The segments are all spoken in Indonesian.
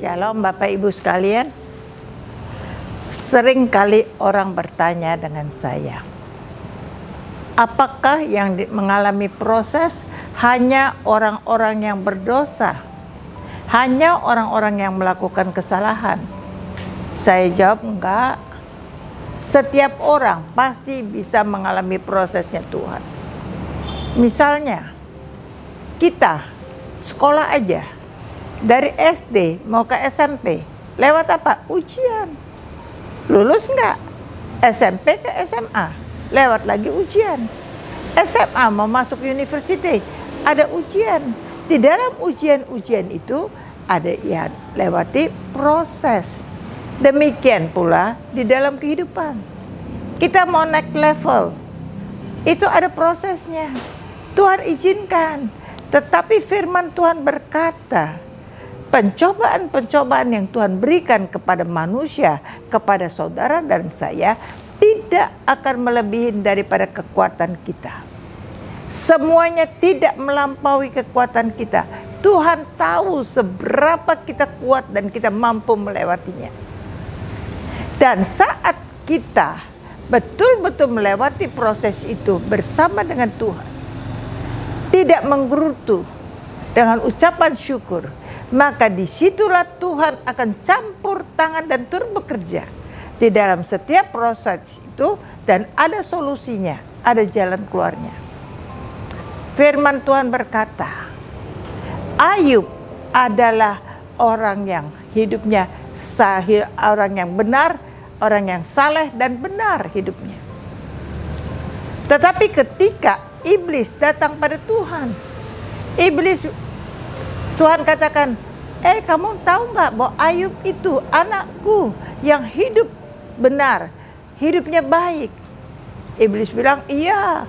Shalom Bapak Ibu sekalian. Sering kali orang bertanya dengan saya, apakah yang mengalami proses hanya orang-orang yang berdosa? Hanya orang-orang yang melakukan kesalahan? Saya jawab enggak. Setiap orang pasti bisa mengalami prosesnya Tuhan. Misalnya, kita sekolah aja, dari SD mau ke SMP, lewat apa? Ujian. Lulus enggak? SMP ke SMA, lewat lagi ujian. SMA mau masuk university, ada ujian. Di dalam ujian-ujian itu ada yang lewati proses. Demikian pula di dalam kehidupan. Kita mau naik level, itu ada prosesnya. Tuhan izinkan. Tetapi firman Tuhan berkata, pencobaan-pencobaan yang Tuhan berikan kepada manusia, kepada saudara dan saya, tidak akan melebihi daripada kekuatan kita. Semuanya tidak melampaui kekuatan kita. Tuhan tahu seberapa kita kuat dan kita mampu melewatinya. Dan saat kita betul-betul melewati proses itu bersama dengan Tuhan, tidak menggerutu dengan ucapan syukur, maka disitulah Tuhan akan campur tangan dan turut bekerja di dalam setiap proses itu, dan ada solusinya, ada jalan keluarnya. Firman Tuhan berkata, Ayub adalah orang yang hidupnya sahih, orang yang benar, orang yang saleh dan benar hidupnya. Tetapi ketika iblis datang pada Tuhan, Tuhan katakan, kamu tahu nggak bahwa Ayub itu anakku yang hidup benar, hidupnya baik. Iblis bilang, iya,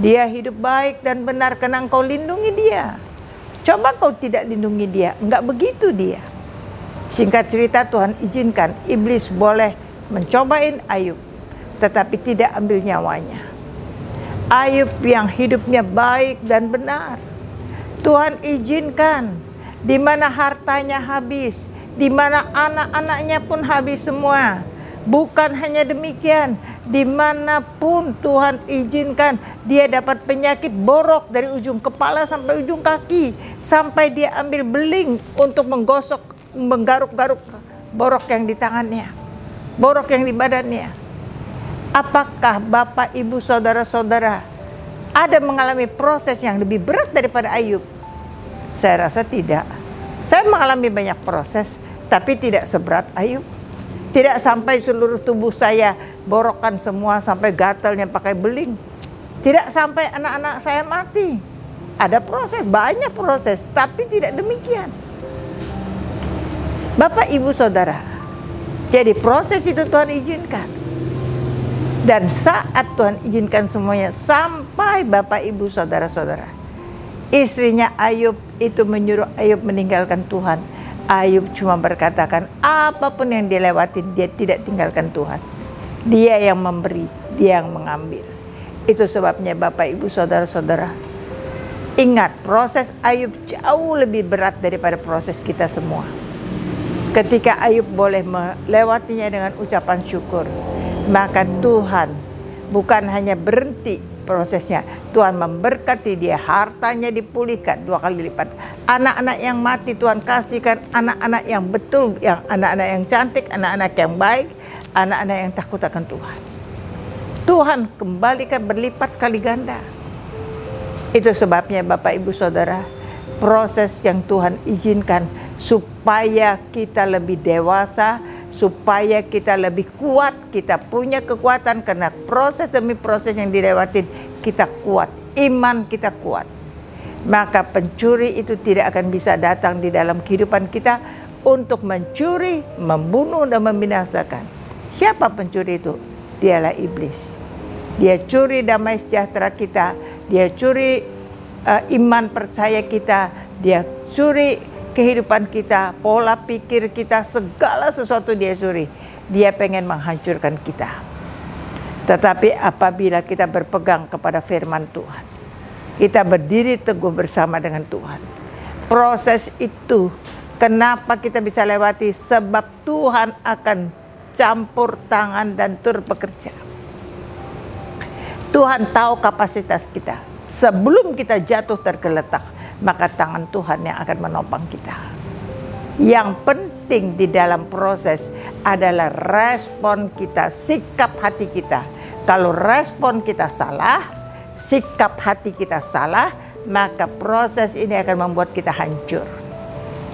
dia hidup baik dan benar karena engkau lindungi dia. Coba kau tidak lindungi dia, enggak begitu dia. Singkat cerita, Tuhan izinkan iblis boleh mencobain Ayub, tetapi tidak ambil nyawanya. Ayub yang hidupnya baik dan benar, Tuhan izinkan, di mana hartanya habis, di mana anak-anaknya pun habis semua. Bukan hanya demikian, dimanapun Tuhan izinkan dia dapat penyakit borok dari ujung kepala sampai ujung kaki, sampai dia ambil beling untuk menggaruk-garuk borok yang di tangannya, borok yang di badannya. Apakah Bapak, Ibu, Saudara-saudara ada mengalami proses yang lebih berat daripada Ayub? Saya rasa tidak. Saya mengalami banyak proses, tapi tidak seberat Ayub. Tidak sampai seluruh tubuh saya borokan semua, sampai gatalnya pakai beling. Tidak sampai anak-anak saya mati. Ada proses, banyak proses, tapi tidak demikian. Bapak, Ibu, Saudara, jadi proses itu Tuhan izinkan. Dan saat Tuhan izinkan semuanya, sampai Bapak, Ibu, Saudara-saudara, istrinya Ayub itu menyuruh Ayub meninggalkan Tuhan. Ayub cuma berkatakan, apapun yang dia lewatin, dia tidak tinggalkan Tuhan. Dia yang memberi, dia yang mengambil. Itu sebabnya Bapak, Ibu, Saudara-saudara, ingat, proses Ayub jauh lebih berat daripada proses kita semua. Ketika Ayub boleh melewatinya dengan ucapan syukur, maka Tuhan bukan hanya berhenti prosesnya, Tuhan memberkati dia, hartanya dipulihkan 2 kali lipat. Anak-anak yang mati Tuhan kasihkan anak-anak yang betul, yang anak-anak yang cantik, anak-anak yang baik, anak-anak yang takut akan Tuhan. Tuhan kembalikan berlipat kali ganda. Itu sebabnya Bapak, Ibu, Saudara, proses yang Tuhan izinkan supaya kita lebih dewasa, supaya kita lebih kuat, kita punya kekuatan, karena proses demi proses yang dilewatin kita kuat, iman kita kuat. Maka pencuri itu tidak akan bisa datang di dalam kehidupan kita untuk mencuri, membunuh dan membinasakan. Siapa pencuri itu? Dialah iblis. Dia curi damai sejahtera kita, dia curi iman percaya kita, dia curi kehidupan kita, pola pikir kita, segala sesuatu dia curi. Dia pengen menghancurkan kita. Tetapi apabila kita berpegang kepada firman Tuhan, kita berdiri teguh bersama dengan Tuhan, proses itu Kenapa kita bisa lewati? Sebab Tuhan akan campur tangan dan turut bekerja. Tuhan tahu kapasitas kita. Sebelum kita jatuh tergeletak, maka tangan Tuhan yang akan menopang kita. Yang penting di dalam proses adalah respon kita, sikap hati kita. Kalau respon kita salah, sikap hati kita salah, maka proses ini akan membuat kita hancur.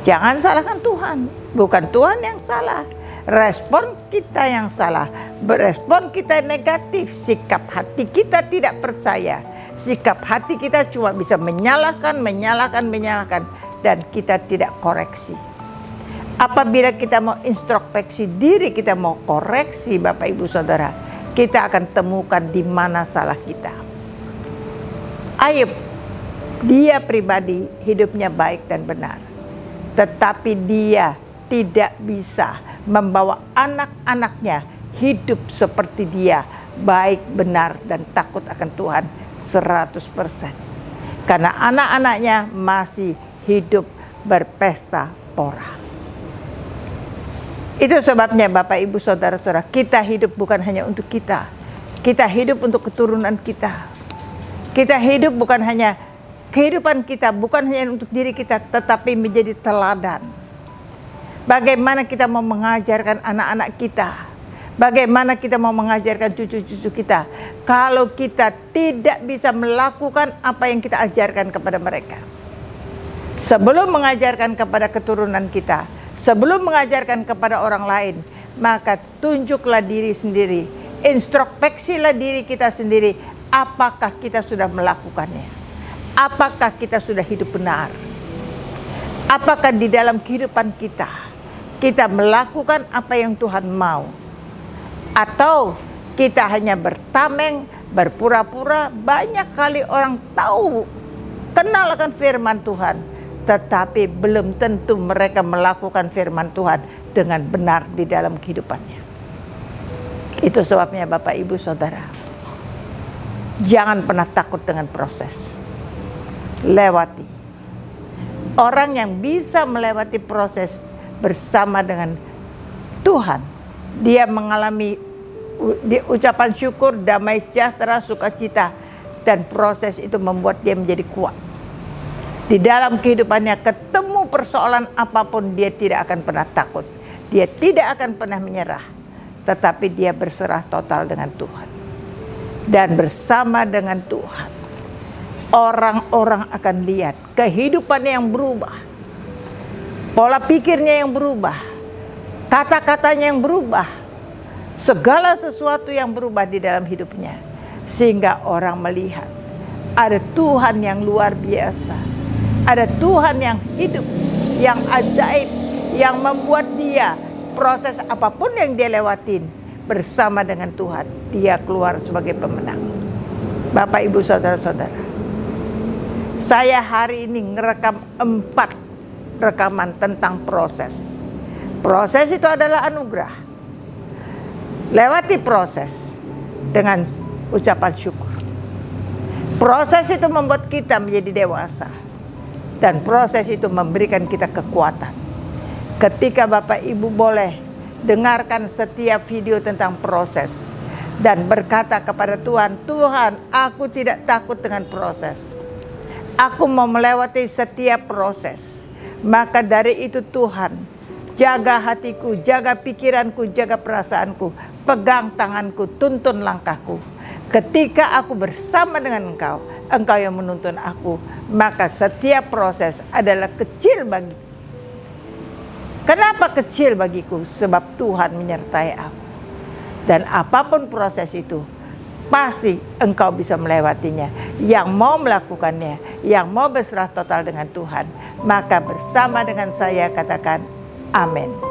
Jangan salahkan Tuhan, bukan Tuhan yang salah. Respon kita yang salah, berespon kita negatif, sikap hati kita tidak percaya. Sikap hati kita cuma bisa menyalahkan, dan kita tidak koreksi. Apabila kita mau introspeksi diri, kita mau koreksi Bapak Ibu Saudara, kita akan temukan di mana salah kita. Ayub, dia pribadi hidupnya baik dan benar. Tetapi dia tidak bisa membawa anak-anaknya hidup seperti dia, baik, benar, dan takut akan Tuhan 100%. Karena anak-anaknya masih hidup berpesta pora. Itu sebabnya Bapak Ibu Saudara-saudara, kita hidup bukan hanya untuk kita. Kita hidup untuk keturunan kita. Kita hidup bukan hanya kehidupan kita, bukan hanya untuk diri kita, tetapi menjadi teladan. Bagaimana kita mau mengajarkan anak-anak kita, bagaimana kita mau mengajarkan cucu-cucu kita, kalau kita tidak bisa melakukan apa yang kita ajarkan kepada mereka. Sebelum mengajarkan kepada keturunan kita, sebelum mengajarkan kepada orang lain, maka tunjuklah diri sendiri, introspeksilah diri kita sendiri, apakah kita sudah melakukannya. Apakah kita sudah hidup benar? Apakah di dalam kehidupan kita melakukan apa yang Tuhan mau? Atau kita hanya bertameng, berpura-pura? Banyak kali orang tahu, kenal akan firman Tuhan, tetapi belum tentu mereka melakukan firman Tuhan dengan benar di dalam kehidupannya. Itu sebabnya Bapak Ibu Saudara, jangan pernah takut dengan proses. Lewati. Orang yang bisa melewati proses bersama dengan Tuhan, dia mengalami ucapan syukur, damai sejahtera, sukacita, dan proses itu membuat dia menjadi kuat. Di dalam kehidupannya ketemu persoalan apapun, dia tidak akan pernah takut. Dia tidak akan pernah menyerah, tetapi dia berserah total dengan Tuhan. Dan bersama dengan Tuhan, orang-orang akan lihat kehidupannya yang berubah, pola pikirnya yang berubah, kata-katanya yang berubah, segala sesuatu yang berubah di dalam hidupnya. Sehingga orang melihat ada Tuhan yang luar biasa, ada Tuhan yang hidup, yang ajaib, yang membuat dia proses apapun yang dia lewatin bersama dengan Tuhan, dia keluar sebagai pemenang. Bapak Ibu Saudara-saudara, saya hari ini ngerekam 4 rekaman tentang proses. Proses itu adalah anugerah. Lewati proses dengan ucapan syukur. Proses itu membuat kita menjadi dewasa. Dan proses itu memberikan kita kekuatan. Ketika Bapak Ibu boleh dengarkan setiap video tentang proses dan berkata kepada Tuhan, Tuhan, aku tidak takut dengan proses. Aku mau melewati setiap proses. Maka dari itu Tuhan, jaga hatiku, jaga pikiranku, jaga perasaanku, pegang tanganku, tuntun langkahku. Ketika aku bersama dengan Engkau, Engkau yang menuntun aku, maka setiap proses adalah kecil bagi. Kenapa kecil bagiku? Sebab Tuhan menyertai aku. Dan apapun proses itu, pasti engkau bisa melewatinya. Yang mau melakukannya, yang mau berserah total dengan Tuhan, maka bersama dengan saya katakan amin.